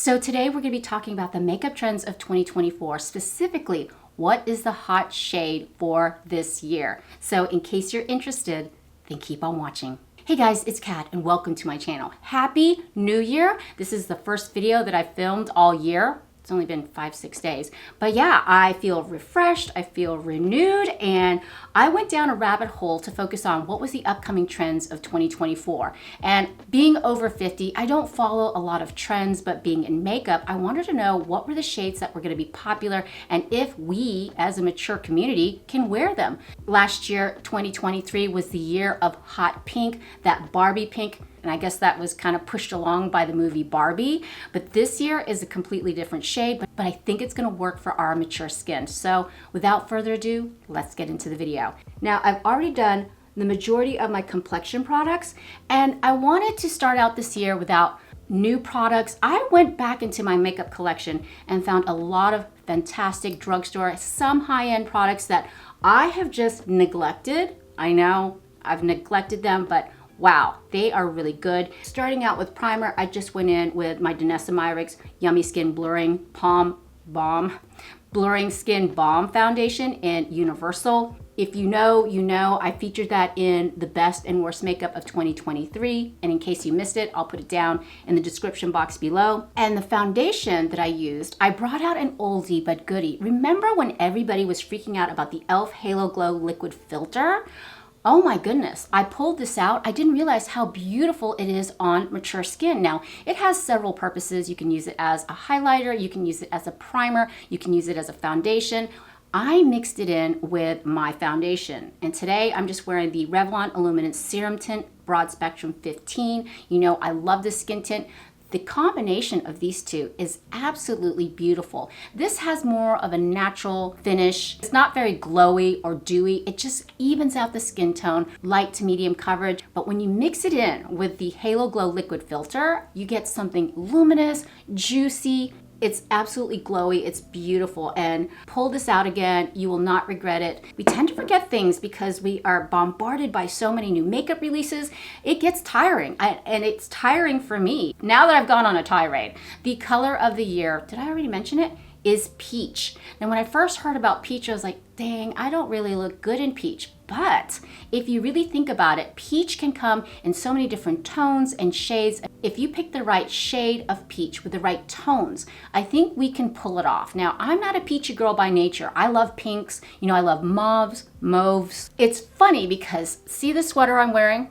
So today we're going to be talking about the makeup trends of 2024, specifically what is the hot shade for this year. So in case you're interested, then keep on watching. Hey guys, it's Kat and welcome to my channel. Happy New Year! This is the first video that I filmed all year. It's only been 5-6 days. But yeah, I feel refreshed, I feel renewed, and I went down a rabbit hole to focus on what was the upcoming trends of 2024. And being over 50, I don't follow a lot of trends, but being in makeup, I wanted to know what were the shades that were going to be popular and if we, as a mature community, can wear them. Last year, 2023, was the year of hot pink, that Barbie pink. And I guess that was kind of pushed along by the movie Barbie. But this year is a completely different shade, but I think it's going to work for our mature skin. So without further ado, let's get into the video. Now, I've already done the majority of my complexion products, and I wanted to start out this year without new products. I went back into my makeup collection and found a lot of fantastic drugstore, some high-end products that I have just neglected. I know I've neglected them, but wow, they are really good. Starting out with primer, I just went in with my Danessa Myricks Yummy Skin Blurring Skin Balm Foundation in Universal. If you know, you know. I featured that in the best and worst makeup of 2023. And in case you missed it, I'll put it down in the description box below. And the foundation that I used, I brought out an oldie but goodie. Remember when everybody was freaking out about the e.l.f. Halo Glow Liquid Filter? Oh my goodness, I pulled this out. I didn't realize how beautiful it is on mature skin. Now, it has several purposes. You can use it as a highlighter, you can use it as a primer, you can use it as a foundation. I mixed it in with my foundation. And today I'm just wearing the Revlon Illuminance Serum Tint Broad Spectrum 15. You know, I love this skin tint. The combination of these two is absolutely beautiful. This has more of a natural finish. It's not very glowy or dewy. It just evens out the skin tone, light to medium coverage. But when you mix it in with the Halo Glow Liquid Filter, you get something luminous, juicy. It's absolutely glowy, it's beautiful, and pull this out again, you will not regret it. We tend to forget things because we are bombarded by so many new makeup releases. It gets tiring, and it's tiring for me. Now that I've gone on a tirade, the color of the year, did I already mention it? Is peach. Now when I first heard about peach, I was like, dang, I don't really look good in peach. But if you really think about it, peach can come in so many different tones and shades. If you pick the right shade of peach with the right tones, I think we can pull it off. Now, I'm not a peachy girl by nature. I love pinks. You know, I love mauves. It's funny because see the sweater I'm wearing?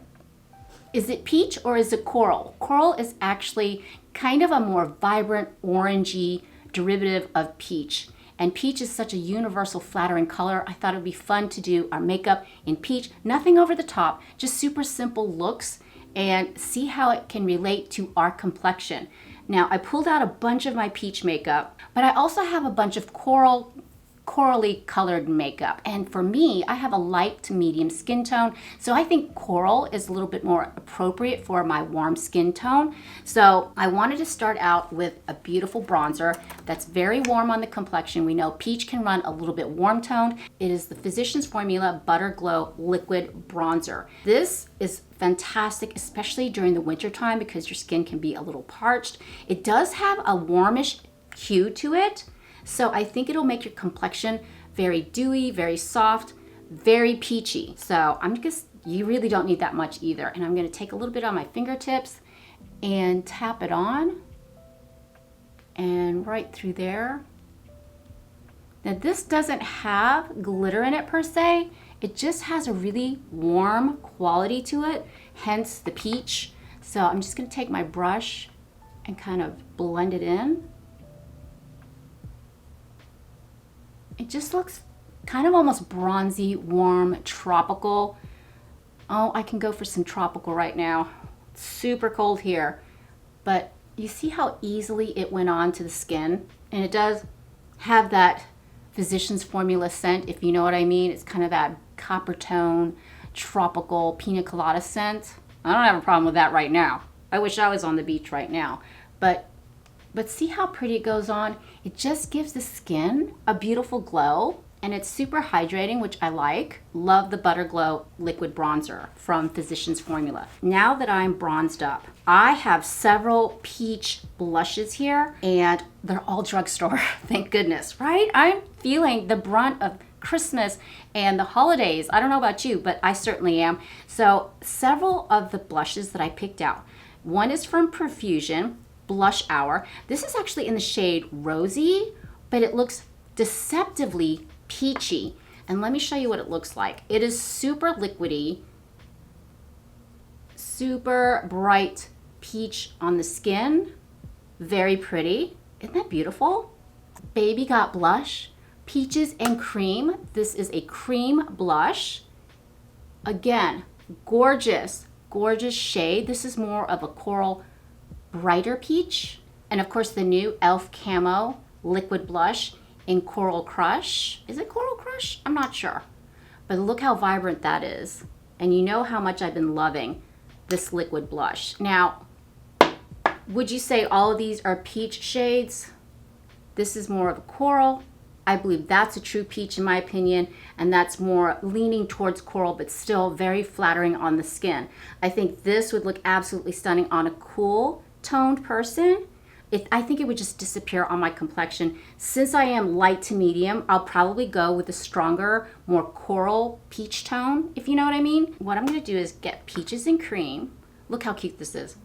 Is it peach or is it coral? Coral is actually kind of a more vibrant orangey derivative of peach. And peach is such a universal, flattering color. I thought it would be fun to do our makeup in peach. Nothing over the top, just super simple looks, and see how it can relate to our complexion. Now, I pulled out a bunch of my peach makeup, but I also have a bunch of corally colored makeup. And for me, I have a light to medium skin tone. So I think coral is a little bit more appropriate for my warm skin tone. So I wanted to start out with a beautiful bronzer that's very warm on the complexion. We know peach can run a little bit warm toned. It is the Physicians Formula Butter Glow Liquid Bronzer. This is fantastic, especially during the winter time because your skin can be a little parched. It does have a warmish hue to it. So I think it'll make your complexion very dewy, very soft, very peachy. So you really don't need that much either. And I'm gonna take a little bit on my fingertips and tap it on and right through there. Now this doesn't have glitter in it per se. It just has a really warm quality to it, hence the peach. So I'm just gonna take my brush and kind of blend it in. It just looks kind of almost bronzy, warm, tropical. Oh, I can go for some tropical right now. It's super cold here, but you see how easily it went on to the skin? And it does have that Physicians Formula scent, if you know what I mean. It's kind of that copper tone, tropical pina colada scent. I don't have a problem with that right now. I wish I was on the beach right now, but see how pretty it goes on? It just gives the skin a beautiful glow. and it's super hydrating, which I like. Love the Butter Glow liquid bronzer from Physicians Formula. Now that I'm bronzed up, I have several peach blushes here, and they're all drugstore. Thank goodness, right? I'm feeling the brunt of Christmas and the holidays. I don't know about you, but I certainly am. So several of the blushes that I picked out. One is from Profusion, Blush Hour. This is actually in the shade Rosy, but it looks deceptively peachy. And let me show you what it looks like. It is super liquidy, super bright peach on the skin. Very pretty. Isn't that beautiful? Baby Got Blush, Peaches and Cream. This is a cream blush. Again, gorgeous, gorgeous shade. This is more of a coral, brighter peach. And of course the new e.l.f. Camo liquid blush in Coral Crush. Is it Coral Crush? I'm not sure. But look how vibrant that is. And you know how much I've been loving this liquid blush. Now, would you say all of these are peach shades? This is more of a coral. I believe that's a true peach in my opinion, and that's more leaning towards coral, but still very flattering on the skin. I think this would look absolutely stunning on a cool toned person. I think it would just disappear on my complexion. Since I am light to medium, I'll probably go with a stronger, more coral peach tone, if you know what I mean. What I'm gonna do is get Peaches and Cream. Look how cute this is.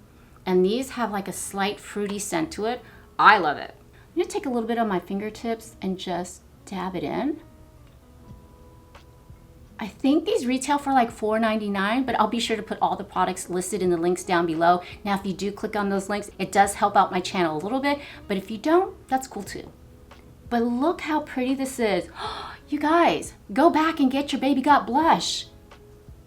And these have like a slight fruity scent to it. I love it. I'm gonna take a little bit on my fingertips and just dab it in. I think these retail for like $4.99, but I'll be sure to put all the products listed in the links down below. Now, if you do click on those links, it does help out my channel a little bit, but if you don't, that's cool too. But look how pretty this is. You guys, go back and get your Baby Got Blush.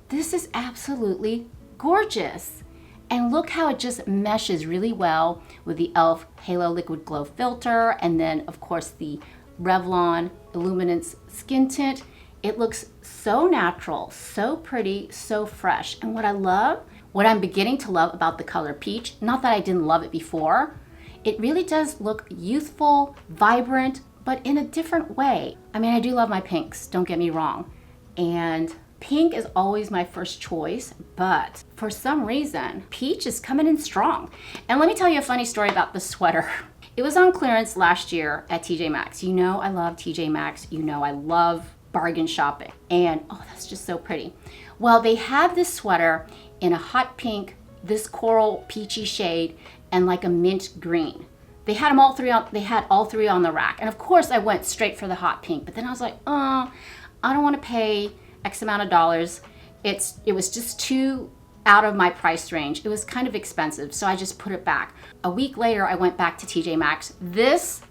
This is absolutely gorgeous. And look how it just meshes really well with the e.l.f. Halo Liquid Glow Filter, and then of course the Revlon Illuminance Skin Tint. It looks so natural, so pretty, so fresh. And what I love, what I'm beginning to love about the color peach, not that I didn't love it before, it really does look youthful, vibrant, but in a different way. I mean, I do love my pinks, don't get me wrong. And pink is always my first choice, but for some reason, peach is coming in strong. And let me tell you a funny story about this sweater. It was on clearance last year at TJ Maxx. You know I love TJ Maxx. You know I love bargain shopping. And oh, that's just so pretty. Well, they had this sweater in a hot pink, this coral peachy shade, and like a mint green. They had them all three on, they had all three on the rack. And of course I went straight for the hot pink, but then I was like, I don't want to pay X amount of dollars. It was just too out of my price range. It was kind of expensive, so I just put it back. A week later, I went back to TJ Maxx. This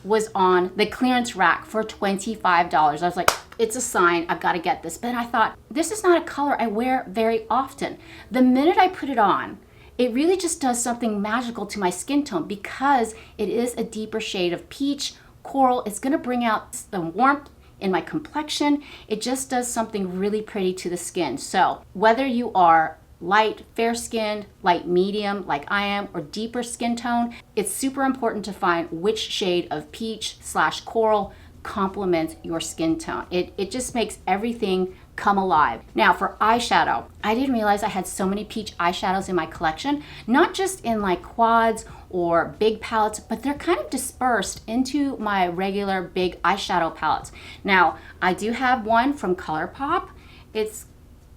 was on the clearance rack for $25. I was like, it's a sign, I've got to get this. But then I thought, this is not a color I wear very often. The minute I put it on, it really just does something magical to my skin tone because it is a deeper shade of peach, coral. It's gonna bring out some warmth in my complexion. It just does something really pretty to the skin. So whether you are light, fair-skinned, light medium like I am, or deeper skin tone, it's super important to find which shade of peach / coral complements your skin tone. It just makes everything come alive. Now for eyeshadow, I didn't realize I had so many peach eyeshadows in my collection, not just in like quads or big palettes, but they're kind of dispersed into my regular big eyeshadow palettes. Now, I do have one from ColourPop. It's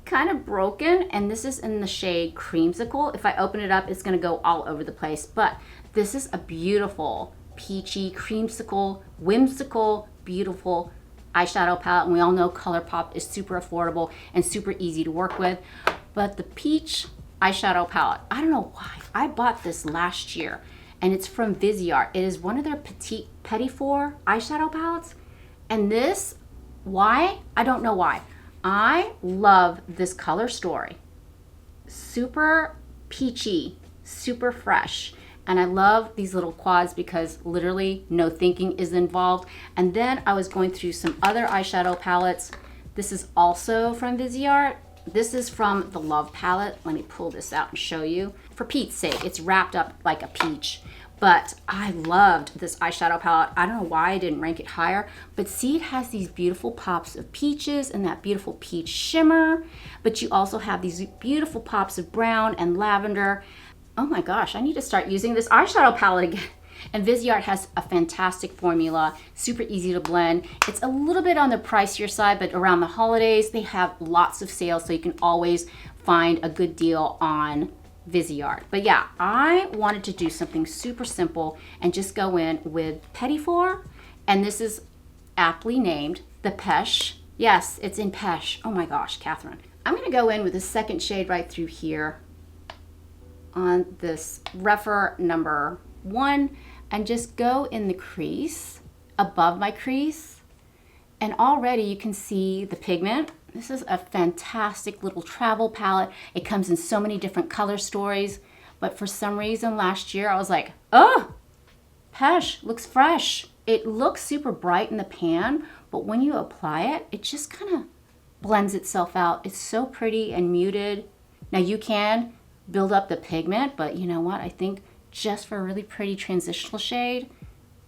kind of broken, and this is in the shade Creamsicle. If I open it up, it's gonna go all over the place, but this is a beautiful peachy, creamsicle, whimsical, beautiful eyeshadow palette, and we all know ColourPop is super affordable and super easy to work with. But the peach eyeshadow palette, I don't know why, I bought this last year, and it's from Viseart. It is one of their Petit Four eyeshadow palettes, and this, why? I don't know why. I love this color story. Super peachy, super fresh. And I love these little quads because literally no thinking is involved. And then I was going through some other eyeshadow palettes. This is also from Viseart. This is from the Love palette. Let me pull this out and show you. For Pete's sake, it's wrapped up like a peach. But I loved this eyeshadow palette. I don't know why I didn't rank it higher, but see, it has these beautiful pops of peaches and that beautiful peach shimmer, but you also have these beautiful pops of brown and lavender. Oh my gosh, I need to start using this eyeshadow palette again. And Viseart has a fantastic formula, super easy to blend. It's a little bit on the pricier side, but around the holidays, they have lots of sales, so you can always find a good deal on Viseart. But yeah, I wanted to do something super simple and just go in with Petit Four, and this is aptly named the Peche. Yes, it's in Peche. Oh my gosh, Catherine. I'm gonna go in with the second shade right through here on this Rephr number 1 and just go in the crease, above my crease, and already you can see the pigment. This is a fantastic little travel palette. It comes in so many different color stories, but for some reason last year I was like, oh, Peche looks fresh. It looks super bright in the pan, but when you apply it, it just kind of blends itself out. It's so pretty and muted. Now you can build up the pigment, but you know what? I think just for a really pretty transitional shade,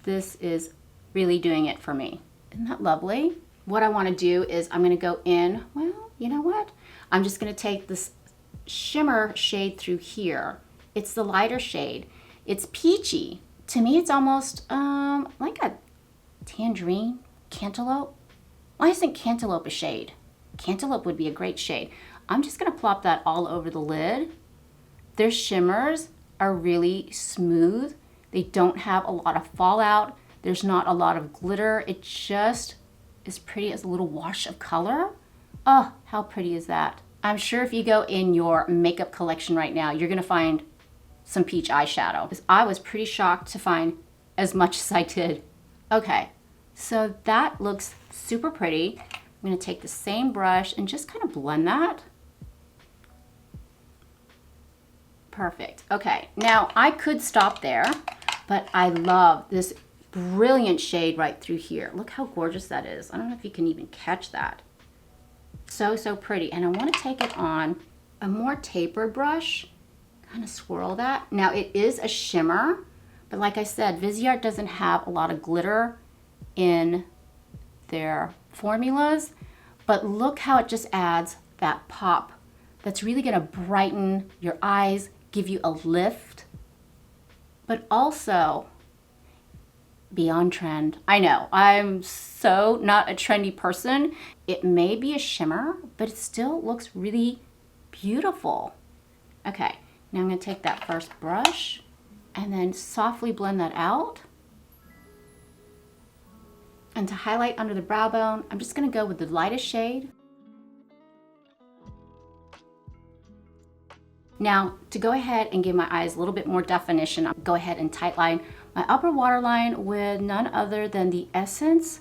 this is really doing it for me. Isn't that lovely? What I want to do is I'm going to go in, well, you know what? I'm just going to take this shimmer shade through here. It's the lighter shade. It's peachy. To me, it's almost like a tangerine, cantaloupe. Why isn't cantaloupe a shade? Cantaloupe would be a great shade. I'm just going to plop that all over the lid. Their shimmers are really smooth. They don't have a lot of fallout. There's not a lot of glitter. It just is pretty as a little wash of color. Oh, how pretty is that? I'm sure if you go in your makeup collection right now, you're gonna find some peach eyeshadow. Because I was pretty shocked to find as much as I did. Okay, so that looks super pretty. I'm gonna take the same brush and just kind of blend that. Perfect. Okay, now I could stop there, but I love this brilliant shade right through here. Look how gorgeous that is. I don't know if you can even catch that. So, so pretty. And I want to take it on a more tapered brush, kind of swirl that. Now it is a shimmer, but like I said, Viseart doesn't have a lot of glitter in their formulas, but look how it just adds that pop that's really going to brighten your eyes, give you a lift, but also be on trend. I know, I'm so not a trendy person. It may be a shimmer, but it still looks really beautiful. Okay, now I'm gonna take that first brush and then softly blend that out. And to highlight under the brow bone, I'm just gonna go with the lightest shade. Now, to go ahead and give my eyes a little bit more definition, I'll go ahead and tightline my upper waterline with none other than the Essence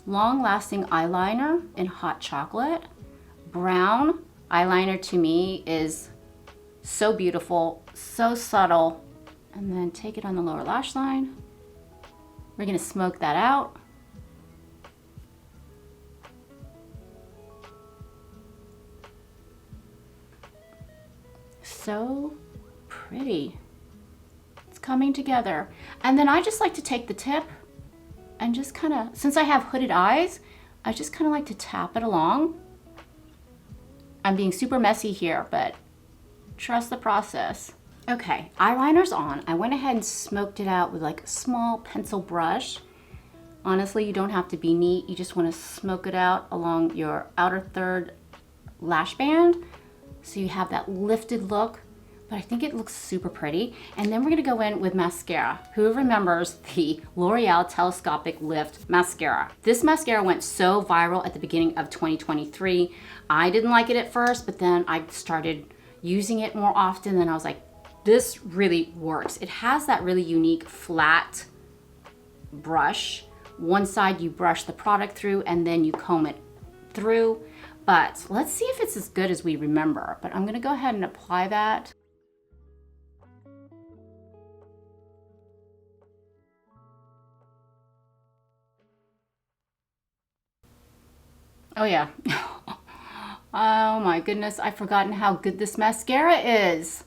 Long Lasting Eyeliner in Hot Chocolate. Brown eyeliner to me is so beautiful, so subtle. And then take it on the lower lash line. We're gonna smoke that out. So pretty. It's coming together. And then I just like to take the tip and just kind of, since I have hooded eyes, I just kind of like to tap it along. I'm being super messy here, but trust the process. Okay, eyeliner's on. I went ahead and smoked it out with like a small pencil brush. Honestly, you don't have to be neat. You just want to smoke it out along your outer third lash band, so you have that lifted look, but I think it looks super pretty. And then we're gonna go in with mascara. Who remembers the L'Oreal Telescopic Lift Mascara? This mascara went so viral at the beginning of 2023. I didn't like it at first, but then I started using it more often, and I was like, this really works. It has that really unique flat brush. One side you brush the product through and then you comb it through. But let's see if it's as good as we remember. But I'm gonna go ahead and apply that. Oh yeah. Oh my goodness, I've forgotten how good this mascara is.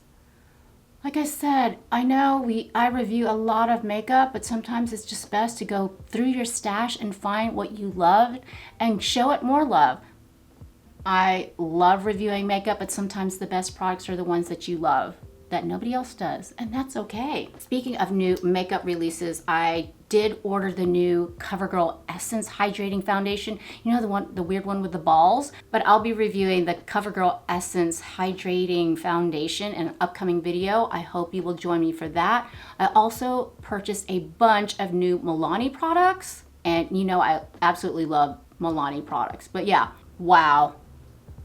Like I said, I know I review a lot of makeup, but sometimes it's just best to go through your stash and find what you love and show it more love. I love reviewing makeup, but sometimes the best products are the ones that you love, that nobody else does, and that's okay. Speaking of new makeup releases, I did order the new CoverGirl Essence Hydrating Foundation. You know, the weird one with the balls? But I'll be reviewing the CoverGirl Essence Hydrating Foundation in an upcoming video. I hope you will join me for that. I also purchased a bunch of new Milani products, and you know I absolutely love Milani products. But yeah, wow,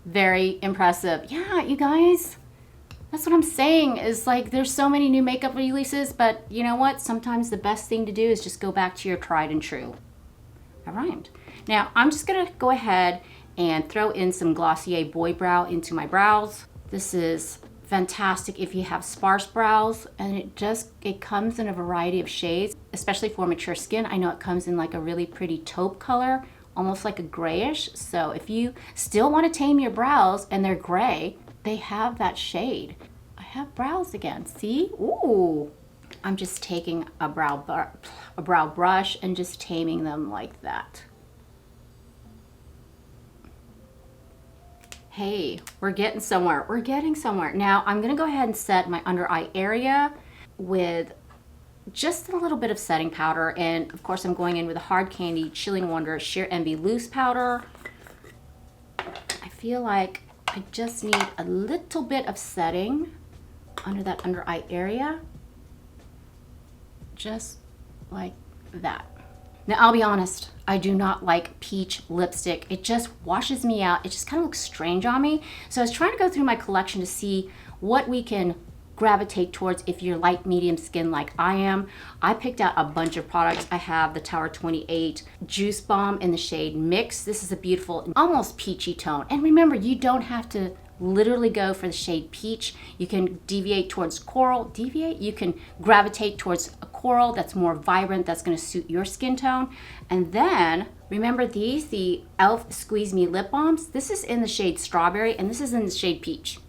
very impressive. Yeah, you guys, that's what I'm saying, is like there's so many new makeup releases, but you know what? Sometimes the best thing to do is just go back to your tried and true. I rhymed. Now I'm just gonna go ahead and throw in some Glossier Boy Brow into my brows. This is fantastic if you have sparse brows, and it comes in a variety of shades, especially for mature skin. I know it comes in like a really pretty taupe color, almost like a grayish. So if you still want to tame your brows and they're gray, they have that shade. I have brows again, see? Ooh. I'm just taking a brow brush and just taming them like that. Hey, we're getting somewhere. We're getting somewhere. Now I'm gonna go ahead and set my under eye area with just a little bit of setting powder. And of course I'm going in with a Hard Candy Chilling Wonder Sheer Envy Loose Powder. I feel like I just need a little bit of setting under that under eye area, just like that. Now I'll be honest, I do not like peach lipstick. It just washes me out. It just kind of looks strange on me. So I was trying to go through my collection to see what we can gravitate towards if you're light medium skin like I am. I picked out a bunch of products. I have the Tower 28 Juice Bomb in the shade Mix. This is a beautiful, almost peachy tone. And remember, you don't have to literally go for the shade peach. You can deviate towards coral. You can gravitate towards a coral that's more vibrant, that's going to suit your skin tone. And then remember these, the e.l.f. Squeeze Me Lip Balms. This is in the shade Strawberry, and this is in the shade Peach.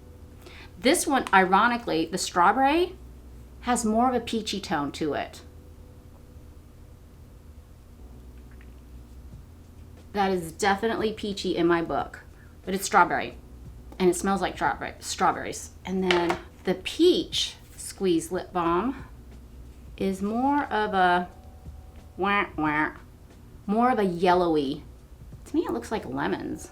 This one, ironically, the strawberry has more of a peachy tone to it. That is definitely peachy in my book, but it's strawberry, and it smells like strawberries. And then the Peach Squeeze Lip Balm is more of a more of a yellowy. To me, it looks like lemons.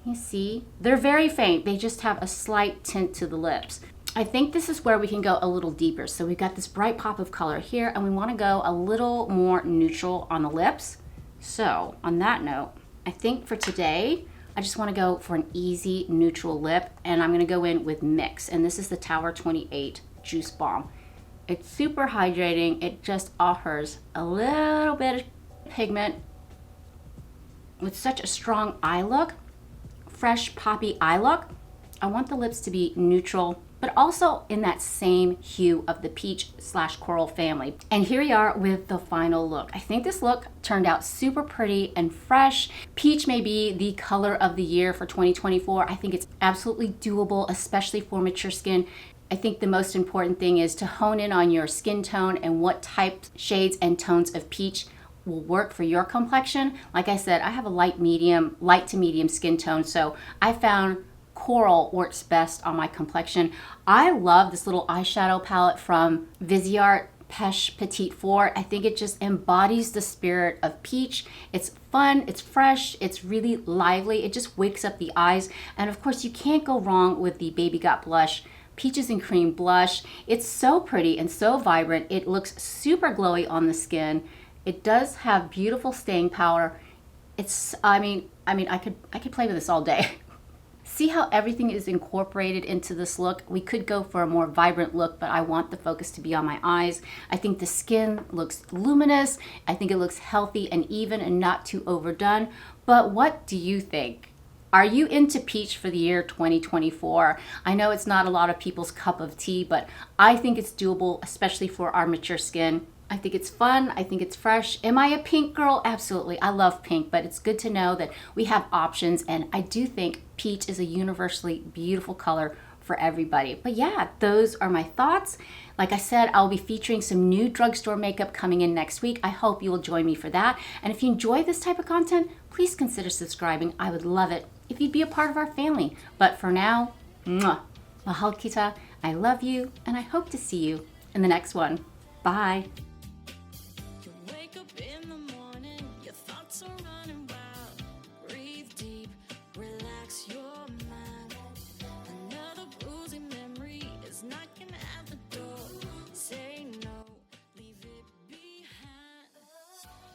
You see, they're very faint. They just have a slight tint to the lips. I think this is where we can go a little deeper. So we've got this bright pop of color here, and we want to go a little more neutral on the lips. So on that note, I think for today, I just want to go for an easy neutral lip, and I'm going to go in with Mix, and this is the Tower 28 Juice Bomb. It's super hydrating. It just offers a little bit of pigment with such a strong eye look. Fresh poppy eye look. I want the lips to be neutral, but also in that same hue of the peach / coral family. And here we are with the final look. I think this look turned out super pretty and fresh. Peach may be the color of the year for 2024. I think it's absolutely doable, especially for mature skin. I think the most important thing is to hone in on your skin tone and what type, shades, and tones of peach will work for your complexion. Like I said, I have a light to medium skin tone, so I found coral works best on my complexion. I love this little eyeshadow palette from Viseart Peche Petite 4. I think it just embodies the spirit of peach. It's fun, it's fresh, it's really lively. It just wakes up the eyes. And of course, you can't go wrong with the Baby Got Blush Peaches and Cream blush. It's so pretty and so vibrant. It looks super glowy on the skin. It does have beautiful staying power. It's, I mean, I could play with this all day. See how everything is incorporated into this look? We could go for a more vibrant look, but I want the focus to be on my eyes. I think the skin looks luminous. I think it looks healthy and even and not too overdone. But what do you think? Are you into peach for the year 2024? I know it's not a lot of people's cup of tea, but I think it's doable, especially for our mature skin. I think it's fun. I think it's fresh. Am I a pink girl? Absolutely. I love pink, but it's good to know that we have options. And I do think peach is a universally beautiful color for everybody. But yeah, those are my thoughts. Like I said, I'll be featuring some new drugstore makeup coming in next week. I hope you will join me for that. And if you enjoy this type of content, please consider subscribing. I would love it if you'd be a part of our family. But for now, mwah, mahal kita, I love you, and I hope to see you in the next one. Bye. You wake up in the morning, your thoughts are running